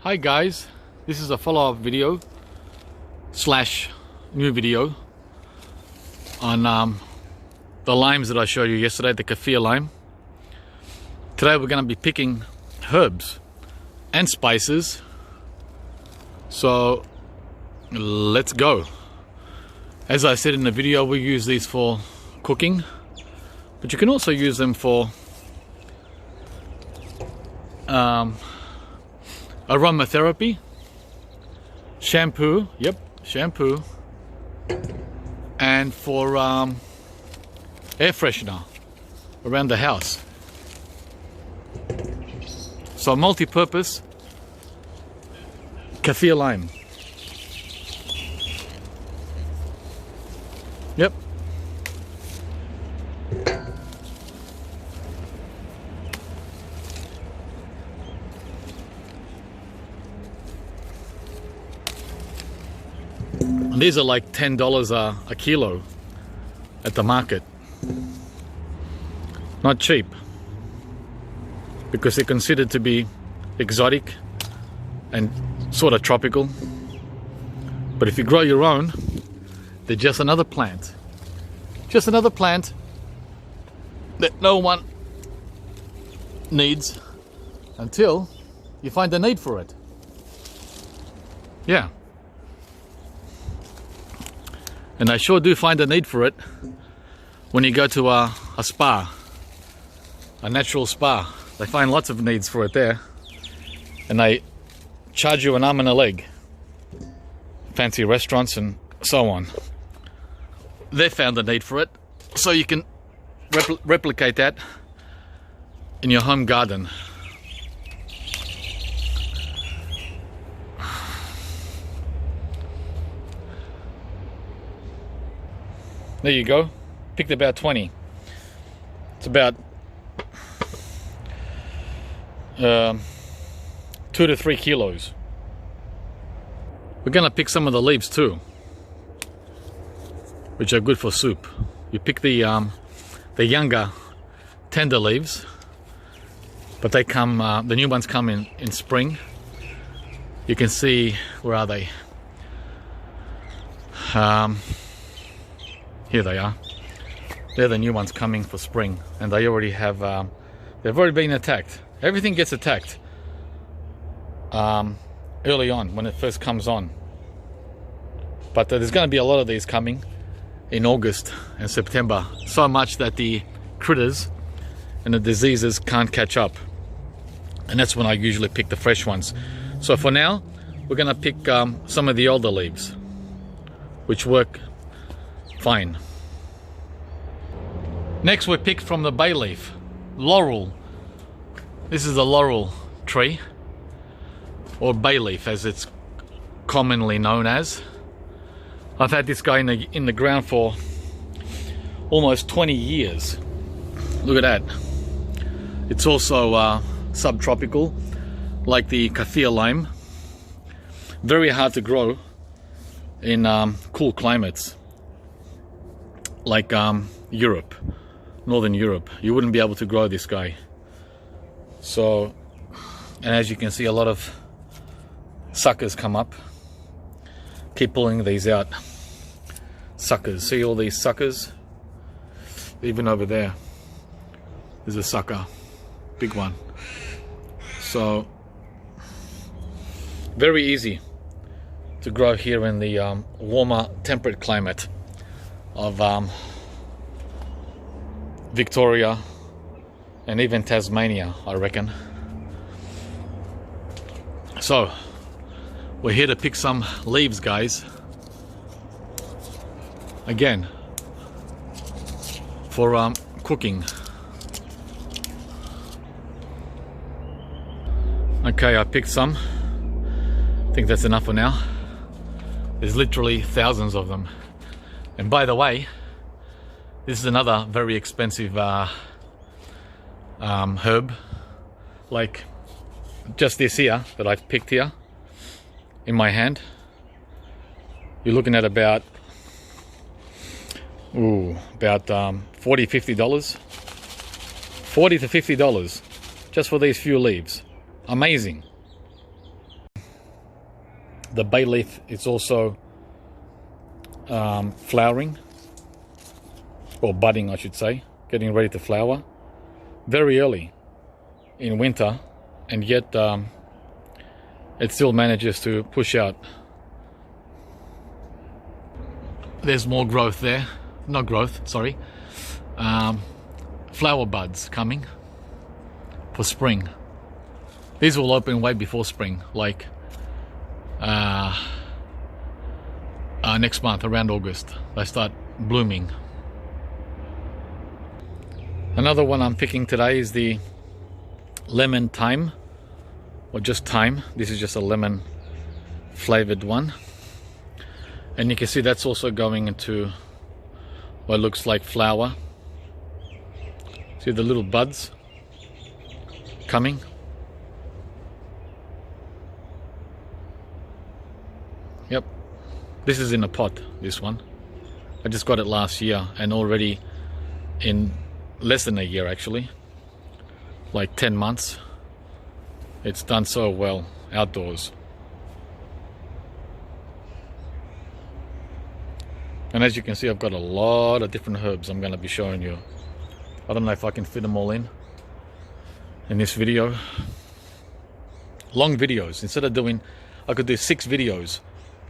Hi guys, this is a follow-up video slash new video on the limes that I showed you yesterday, the kaffir lime. Today we're going to be picking herbs and spices, so let's go. As I said in the video, we use these for cooking, but you can also use them for aromatherapy, shampoo, shampoo, and for air freshener around the house. So multi-purpose kaffir lime. Yep. And these are like $10 a kilo at the market. Not cheap, because they're considered to be exotic and sort of tropical. But if you grow your own, they're just another plant. Just another plant that no one needs until you find a need for it. Yeah. And I sure do find a need for it when you go to a spa, a natural spa. They find lots of needs for it there, and they charge you an arm and a leg. Fancy restaurants and so on. They found the need for it, so you can replicate that in your home garden. There you go. Picked about 20. It's about 2 to 3 kilos. We're gonna pick some of the leaves too, which are good for soup. You pick the younger, tender leaves, but they come. The new ones come in spring. You can see, where are they? Here they are. They're the new ones coming for spring, and they already have. They've already been attacked. Everything gets attacked early on when it first comes on. But there's going to be a lot of these coming in August and September, so much that the critters and the diseases can't catch up, and that's when I usually pick the fresh ones. So for now, we're going to pick some of the older leaves, which work fine. Next, we pick from the bay leaf, laurel. This is a laurel tree, or bay leaf as it's commonly known as. I've had this guy in the ground for almost 20 years. Look at that. It's also subtropical, like the kaffir lime. Very hard to grow in cool climates, like Europe, Northern Europe. You wouldn't be able to grow this guy. So, and as you can see, a lot of suckers come up. Keep pulling these out. Suckers. See all these suckers? Even over there, there's a sucker. Big one. So, very easy to grow here in the warmer, temperate climate of Victoria and even Tasmania, I reckon. So we're here to pick some leaves, guys. Again, for cooking. Okay, I picked some. I think that's enough for now. There's literally thousands of them. And by the way, this is another very expensive herb. Like just this here that I've picked here in my hand. You're looking at about $40–50. $40 to $50 just for these few leaves. Amazing. The bay leaf is also flowering, or budding I should say, getting ready to flower very early in winter, and yet it still manages to push out. There's more growth there, not growth, sorry, flower buds coming for spring. These will open way before spring, like next month around August they start blooming. Another one I'm picking today is the lemon thyme, or just thyme. This is just a lemon flavored one, and you can see that's also going into what looks like flower. See the little buds coming. Yep, this is in a pot, this one. I just got it last year, and already in less than a year actually, like 10 months, it's done so well outdoors. And as you can see, I've got a lot of different herbs I'm going to be showing you. I don't know if I can fit them all in this video. Long videos. Instead of doing, I could do 6 videos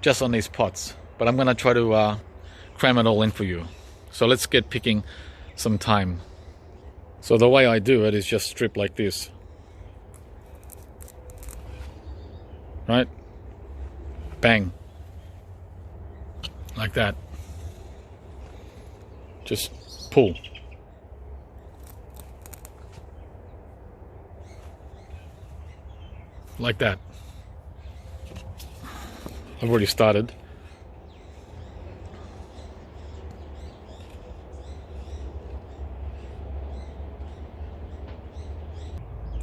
just on these pots, but I'm going to try to cram it all in for you. So let's get picking some thyme. So the way I do it is just strip like this, right? Bang, like that. Just pull. Like that. I've already started.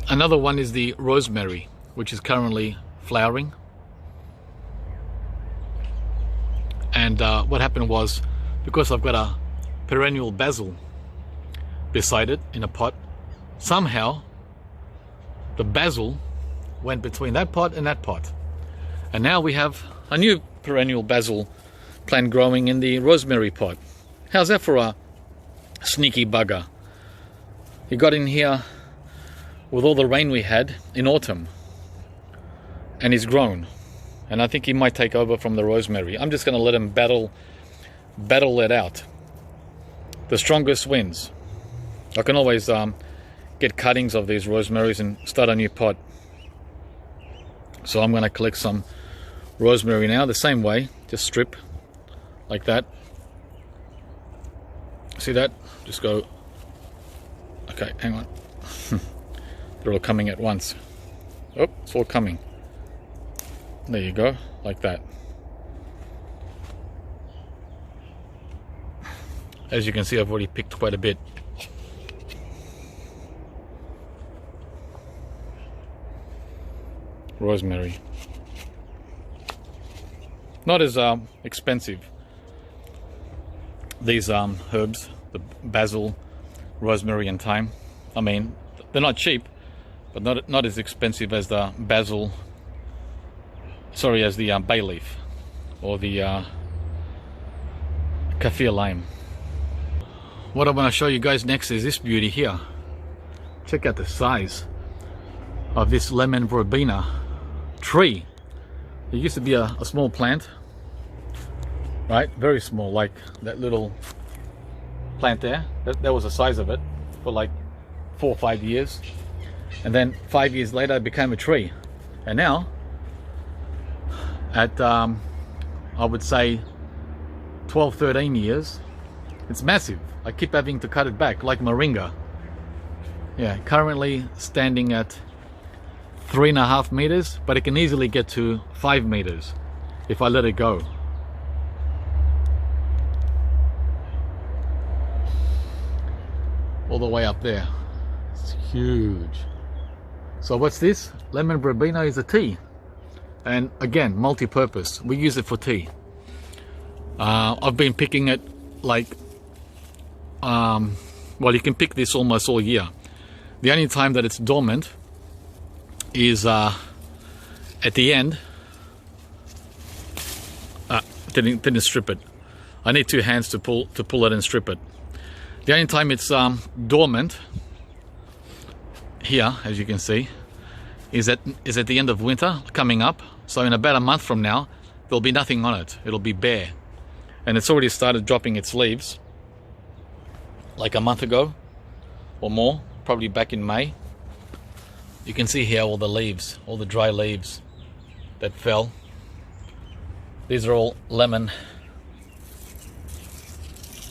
Another one is the rosemary, which is currently flowering. And what happened was, because I've got a perennial basil beside it in a pot, somehow the basil went between that pot and that pot. And now we have a new perennial basil plant growing in the rosemary pot. How's that for a sneaky bugger? He got in here with all the rain we had in autumn, and he's grown, and I think he might take over from the rosemary. I'm just going to let him battle it out. The strongest wins. I can always get cuttings of these rosemaries and start a new pot. So I'm going to collect some rosemary now, the same way, just strip like that. See that? Just go. Okay, hang on. They're all coming at once. Oh, it's all coming. There you go, like that. As you can see, I've already picked quite a bit. Rosemary. Not as expensive. These herbs, the basil, rosemary and thyme. I mean, they're not cheap, but not as expensive as the basil, sorry, as the bay leaf or the kaffir lime. What I want to show you guys next is this beauty here. Check out the size of this lemon verbena tree. It used to be a small plant, right? Very small, like that little plant there. That was the size of it for like 4 or 5 years. And then 5 years later it became a tree. And now at I would say 12, 13 years, it's massive. I keep having to cut it back like moringa. Yeah, currently standing at 3.5 meters, but it can easily get to 5 meters if I let it go. All the way up there. It's huge. So what's this? Lemon verbena is a tea. And again, multi-purpose. We use it for tea. I've been picking it like, well, you can pick this almost all year. The only time that it's dormant is at the end didn't strip it. I need 2 hands to pull it and strip it. The only time it's dormant here, as you can see, is at the end of winter coming up. So in about a month from now, there'll be nothing on it. It'll be bare. And it's already started dropping its leaves like a month ago or more, probably back in May. You can see here all the leaves, all the dry leaves that fell. These are all lemon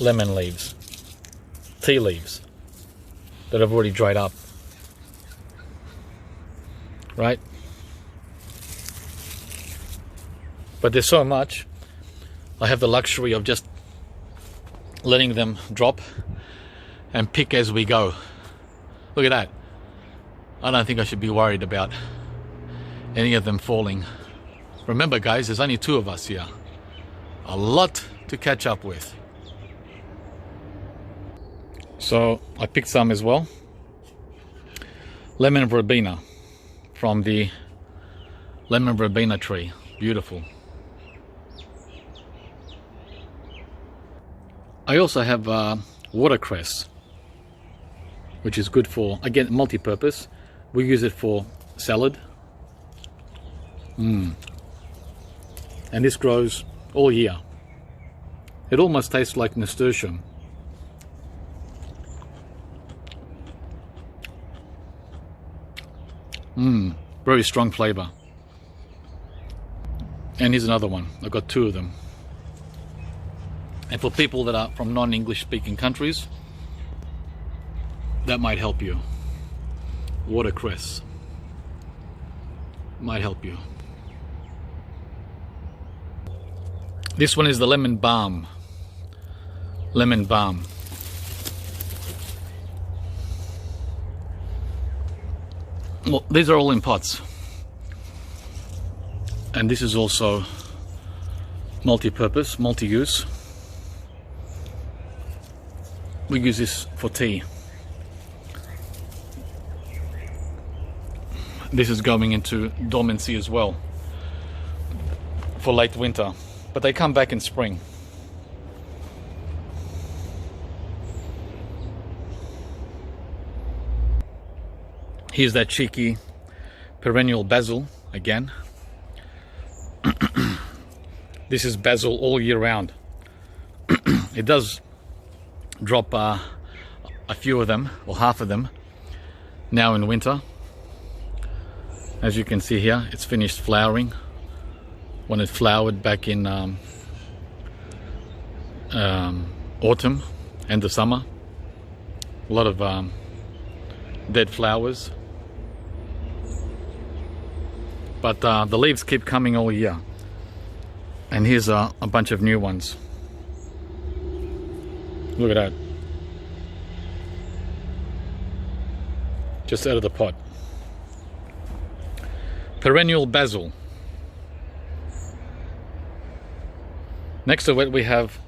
leaves, tea leaves that have already dried up, right? But there's so much, I have the luxury of just letting them drop and pick as we go. Look at that. I don't think I should be worried about any of them falling. Remember guys, there's only 2 of us here. A lot to catch up with. So I picked some as well. Lemon Verbena from the lemon Verbena tree. Beautiful. I also have watercress, which is good for, again, multi-purpose. We use it for salad. And this grows all year. It almost tastes like nasturtium. Very strong flavor. And here's another one. I've got 2 of them. And for people that are from non-English speaking countries, that might help you. Watercress might help you. This one is the lemon balm. Lemon balm. Well, these are all in pots. And this is also multi-purpose, multi-use. We use this for tea. This is going into dormancy as well for late winter, but they come back in spring. Here's that cheeky perennial basil again. This is basil all year round. It does drop a few of them, or half of them, now in winter. As you can see here, it's finished flowering when it flowered back in autumn and the summer. A lot of dead flowers, but the leaves keep coming all year. And here's a bunch of new ones. Look at that. Just out of the pot. Perennial basil. Next to it we have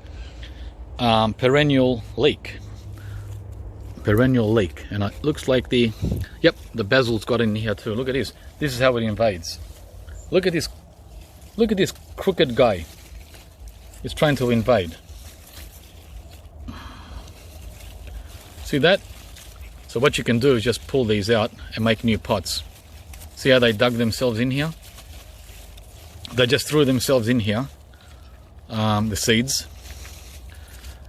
perennial leek. Perennial leek, and it looks like the basil's got in here too. Look at this. This is how it invades. Look at this. Look at this crooked guy. He's trying to invade. See that? So what you can do is just pull these out and make new pots. See how they dug themselves in here? They just threw themselves in here, the seeds,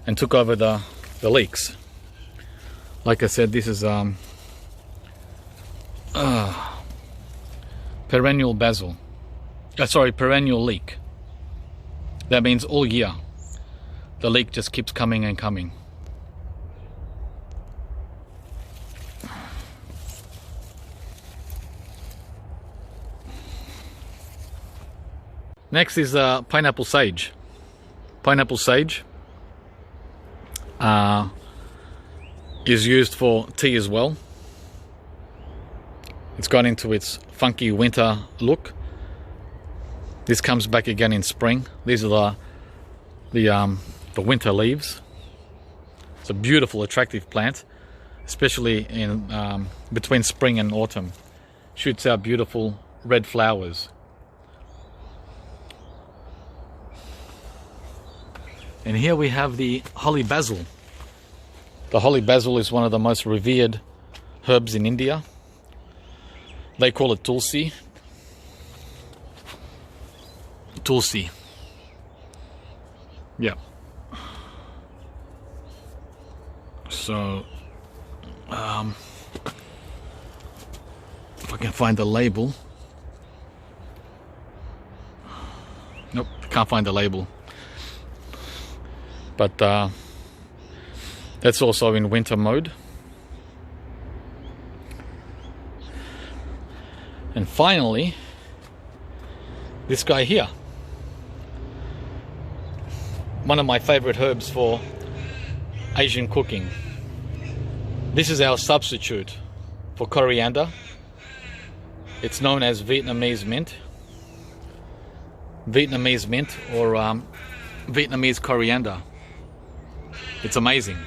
and took over the leeks. Like I said, this is perennial basil. Sorry, perennial leek. That means all year the leek just keeps coming and coming. Next is pineapple sage. Pineapple sage is used for tea as well. It's gone into its funky winter look. This comes back again in spring. These are the winter leaves. It's a beautiful, attractive plant, especially in between spring and autumn. Shoots out beautiful red flowers. And here we have the holly basil. The holly basil is one of the most revered herbs in India. They call it tulsi. Tulsi. Yeah. So, if I can find the label. Nope, can't find the label. But that's also in winter mode. And finally, this guy here. One of my favorite herbs for Asian cooking. This is our substitute for coriander. It's known as Vietnamese mint. Vietnamese mint or Vietnamese coriander. It's amazing.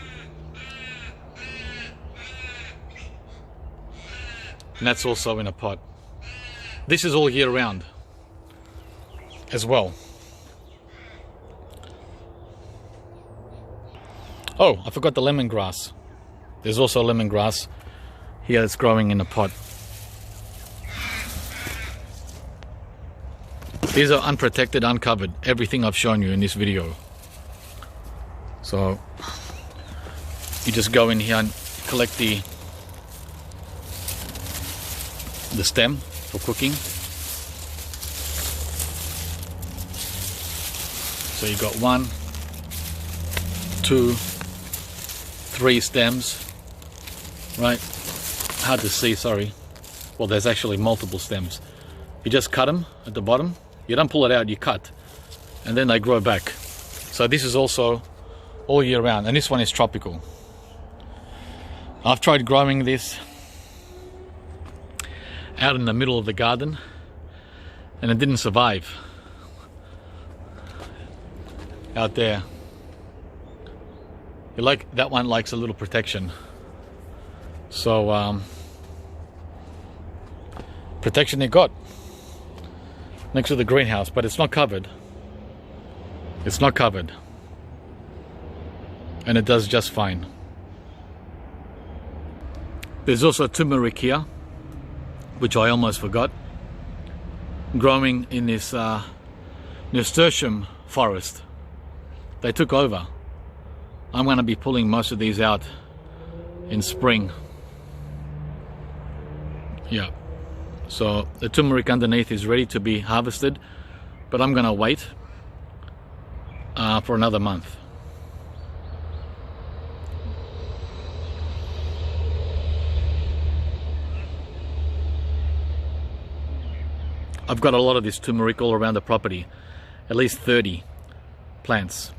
And that's also in a pot. This is all year round as well. Oh, I forgot the lemongrass. There's also lemongrass here that's growing in a pot. These are unprotected, uncovered. Everything I've shown you in this video. So you just go in here and collect the stem for cooking. So you got 1, 2, 3 stems, right? Hard to see, sorry. Well, there's actually multiple stems. You just cut them at the bottom. You don't pull it out, you cut. And then they grow back. So this is also all year round. And this one is tropical. I've tried growing this out in the middle of the garden. And it didn't survive. Out there. That one likes a little protection. So protection it got next to the greenhouse, but it's not covered. It's not covered. And it does just fine. There's also turmeric here, which I almost forgot, growing in this nasturtium forest. They took over. I'm going to be pulling most of these out in spring. Yeah. So the turmeric underneath is ready to be harvested, but I'm going to wait for another month. I've got a lot of this turmeric all around the property, at least 30 plants.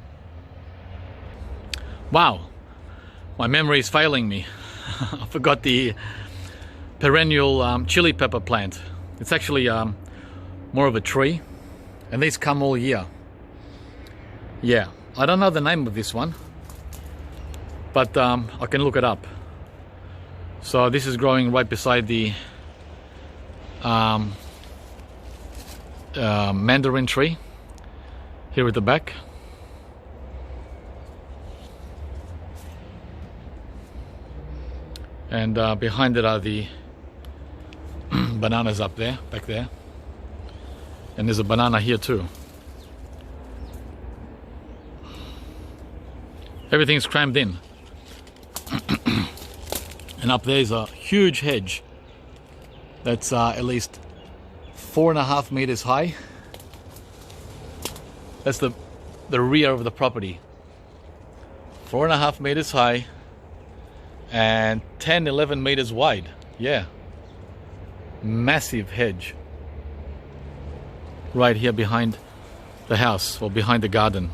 Wow, my memory is failing me. I forgot the perennial chili pepper plant. It's actually more of a tree, and these come all year. Yeah, I don't know the name of this one, but I can look it up. So this is growing right beside the mandarin tree here at the back. And behind it are the bananas up there, back there. And there's a banana here too. Everything's crammed in. And up there's a huge hedge that's at least 4.5 meters high. That's the rear of the property. 4.5 meters high and 10-11 meters wide. Yeah, massive hedge right here behind the house, or behind the garden.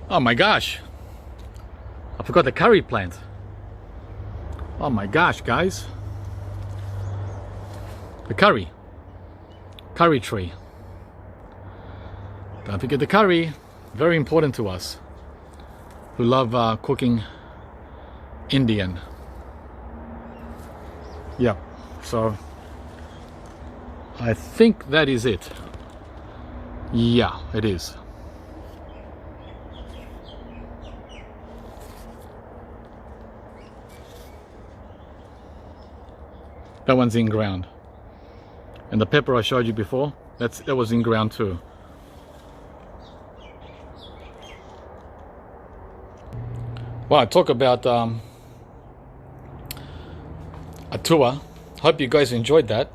Oh my gosh, I forgot the curry plant. Oh my gosh, guys, the curry tree. Don't forget the curry. Very important to us who love cooking Indian. Yep. So I think that is it. Yeah, it is. That one's in ground. And the pepper I showed you before, that was in ground too. Well, I talk about a tour. Hope you guys enjoyed that.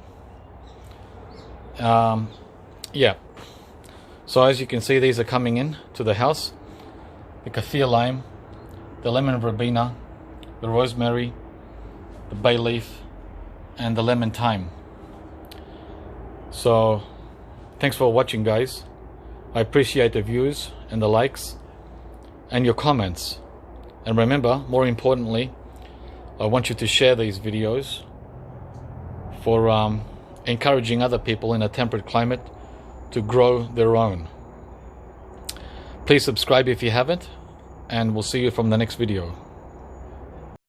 Yeah. So as you can see, these are coming in to the house. The kaffir lime, the lemon verbena, the rosemary, the bay leaf, and the lemon thyme. So thanks for watching, guys. I appreciate the views and the likes and your comments. And remember, more importantly, I want you to share these videos for encouraging other people in a temperate climate to grow their own. Please subscribe if you haven't, and we'll see you from the next video.